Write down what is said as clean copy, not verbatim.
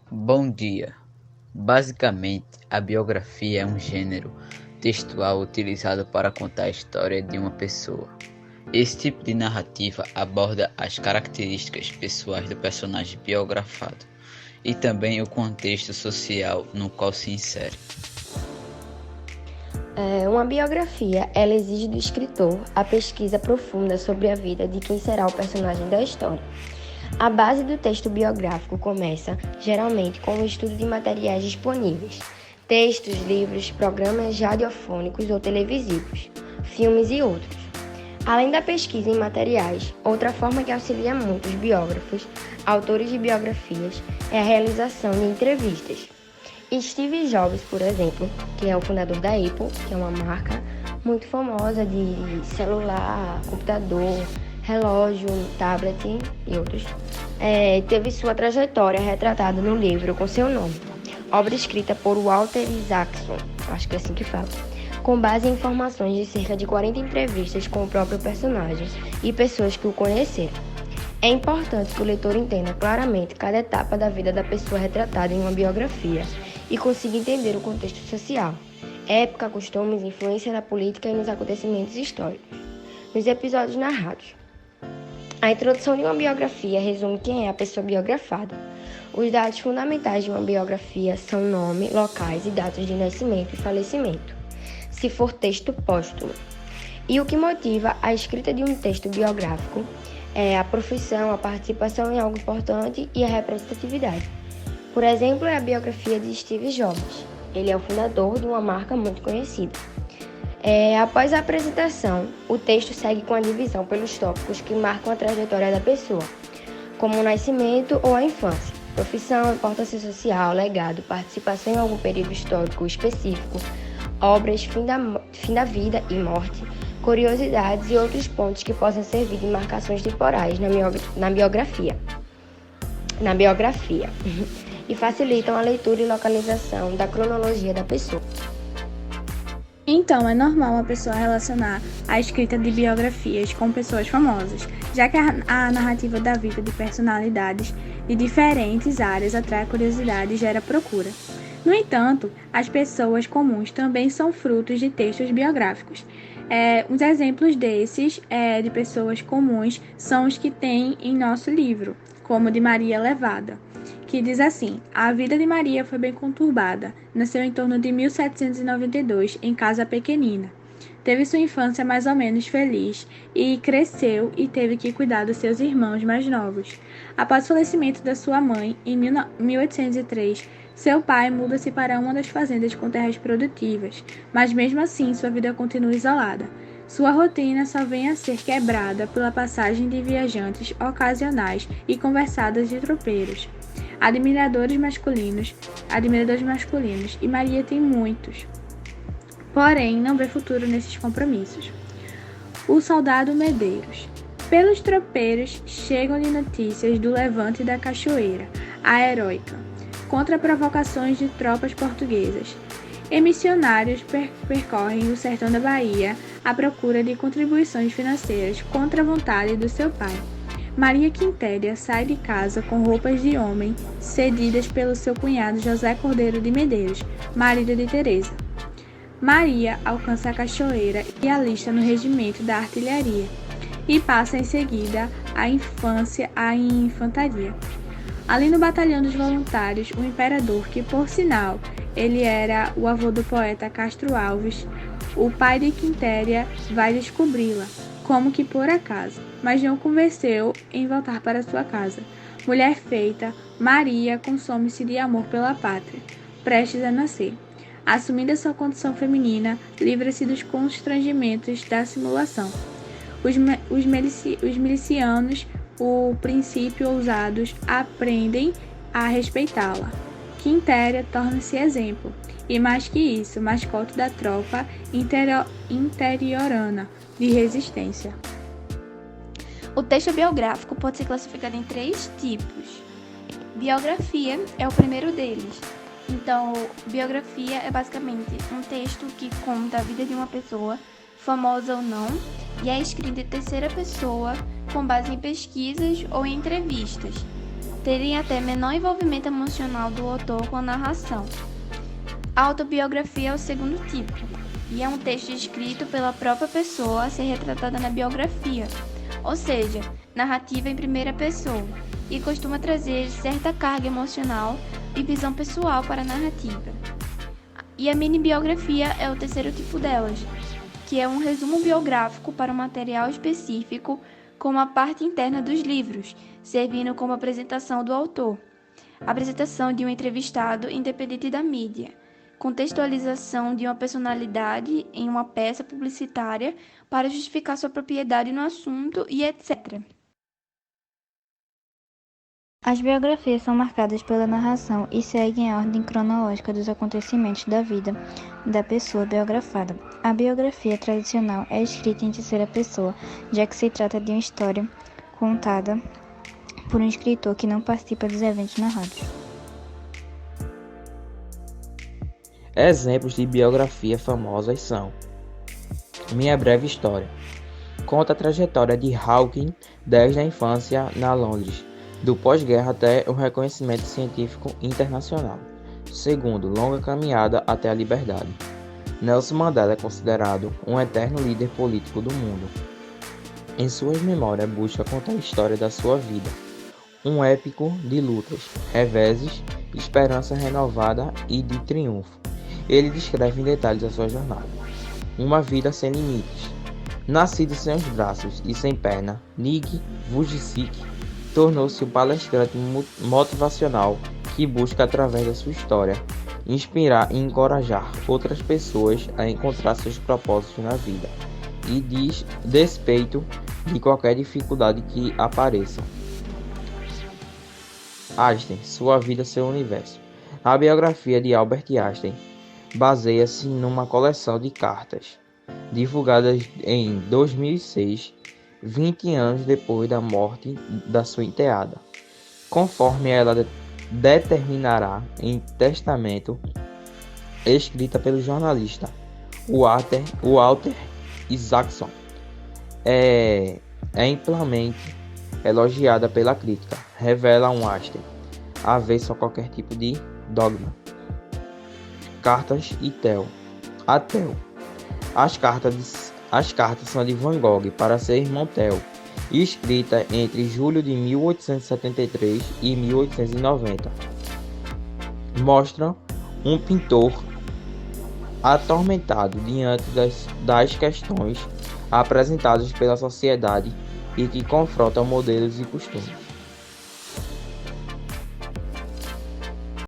Bom dia. Basicamente, a biografia é um gênero textual utilizado para contar a história de uma pessoa. Esse tipo de narrativa aborda as características pessoais do personagem biografado e também o contexto social no qual se insere. Uma biografia, ela exige do escritor a pesquisa profunda sobre a vida de quem será o personagem da história. A base do texto biográfico começa, geralmente, com o estudo de materiais disponíveis, textos, livros, programas radiofônicos ou televisivos, filmes e outros. Além da pesquisa em materiais, outra forma que auxilia muito os biógrafos, autores de biografias, é a realização de entrevistas. Steve Jobs, por exemplo, que é o fundador da Apple, que é uma marca muito famosa de celular, computador, relógio, tablet e outros, teve sua trajetória retratada no livro com seu nome, obra escrita por Walter Isaacson, acho que é assim que fala, com base em informações de cerca de 40 entrevistas com o próprio personagem e pessoas que o conheceram. É importante que o leitor entenda claramente cada etapa da vida da pessoa retratada em uma biografia e consiga entender o contexto social, época, costumes, influência da política e nos acontecimentos históricos. Nos episódios narrados, a introdução de uma biografia resume quem é a pessoa biografada. Os dados fundamentais de uma biografia são nome, locais e datas de nascimento e falecimento, se for texto póstumo. E o que motiva a escrita de um texto biográfico é a profissão, a participação em algo importante e a representatividade. Por exemplo, é a biografia de Steve Jobs. Ele é o fundador de uma marca muito conhecida. Após a apresentação, o texto segue com a divisão pelos tópicos que marcam a trajetória da pessoa, como o nascimento ou a infância, profissão, importância social, legado, participação em algum período histórico específico, obras, fim da vida e morte, curiosidades e outros pontos que possam servir de marcações temporais na biografia. E facilitam a leitura e localização da cronologia da pessoa. Então, é normal uma pessoa relacionar a escrita de biografias com pessoas famosas, já que a narrativa da vida de personalidades de diferentes áreas atrai a curiosidade e gera procura. No entanto, as pessoas comuns também são frutos de textos biográficos. Uns exemplos desses de pessoas comuns são os que tem em nosso livro, como o de Maria Levada, que diz assim: a vida de Maria foi bem conturbada. Nasceu em torno de 1792, em casa pequenina. Teve sua infância mais ou menos feliz e cresceu e teve que cuidar dos seus irmãos mais novos. Após o falecimento da sua mãe, em 1803, seu pai muda-se para uma das fazendas com terras produtivas, mas mesmo assim sua vida continua isolada. Sua rotina só vem a ser quebrada pela passagem de viajantes ocasionais e conversadas de tropeiros. Admiradores masculinos, e Maria tem muitos. Porém, não vê futuro nesses compromissos. O soldado Medeiros. Pelos tropeiros chegam-lhe notícias do levante da cachoeira, a heróica, contra provocações de tropas portuguesas. E missionários percorrem o sertão da Bahia à procura de contribuições financeiras contra a vontade do seu pai. Maria Quitéria sai de casa com roupas de homem cedidas pelo seu cunhado José Cordeiro de Medeiros, marido de Teresa. Maria alcança a cachoeira e alista no regimento da artilharia e passa em seguida à infantaria. Ali no batalhão dos voluntários, o imperador, que por sinal ele era o avô do poeta Castro Alves, o pai de Quitéria, vai descobri-la, como que por acaso, mas não convenceu em voltar para sua casa. Mulher feita, Maria consome-se de amor pela pátria, prestes a nascer. Assumindo a sua condição feminina, livra-se dos constrangimentos da simulação. Os milicianos, o princípio ousados, aprendem a respeitá-la. Quitéria torna-se exemplo, e mais que isso, mascote da tropa interiorana de resistência. O texto biográfico pode ser classificado em 3 tipos. Biografia é o primeiro deles. Então, biografia é basicamente um texto que conta a vida de uma pessoa, famosa ou não, e é escrito em terceira pessoa com base em pesquisas ou em entrevistas. terem até menor envolvimento emocional do autor com a narração. A autobiografia é o segundo tipo, e é um texto escrito pela própria pessoa a ser retratada na biografia, ou seja, narrativa em primeira pessoa, e costuma trazer certa carga emocional e visão pessoal para a narrativa. E a mini-biografia é o terceiro tipo delas, que é um resumo biográfico para um material específico, como a parte interna dos livros, servindo como apresentação do autor, apresentação de um entrevistado independente da mídia, contextualização de uma personalidade em uma peça publicitária para justificar sua propriedade no assunto e etc. As biografias são marcadas pela narração e seguem a ordem cronológica dos acontecimentos da vida da pessoa biografada. A biografia tradicional é escrita em terceira pessoa, já que se trata de uma história contada por um escritor que não participa dos eventos narrados. Exemplos de biografia famosas são: Minha Breve História. Conta a trajetória de Hawking desde a infância na Londres, do pós-guerra até o reconhecimento científico internacional. Segundo, Longa Caminhada até a Liberdade. Nelson Mandela é considerado um eterno líder político do mundo. Em suas memórias, busca contar a história da sua vida. Um épico de lutas, reveses, esperança renovada e de triunfo. Ele descreve em detalhes a sua jornada. Uma vida sem limites. Nascido sem os braços e sem perna, Nick Vujicic tornou-se um palestrante motivacional que busca, através da sua história, inspirar e encorajar outras pessoas a encontrar seus propósitos na vida e despeito de qualquer dificuldade que apareça. Einstein, Sua Vida, Seu Universo. A biografia de Albert Einstein baseia-se numa coleção de cartas divulgadas em 2006, 20 anos depois da morte da sua enteada, conforme ela determinará em testamento escrita pelo jornalista Walter Isaacson. É amplamente elogiada pela crítica. Revela um Einstein avesso a qualquer tipo de dogma. Cartas e Theo. As cartas são de Van Gogh para seu irmão Theo, escrita entre julho de 1873 e 1890. Mostram um pintor atormentado diante das questões apresentadas pela sociedade e que confrontam modelos e costumes.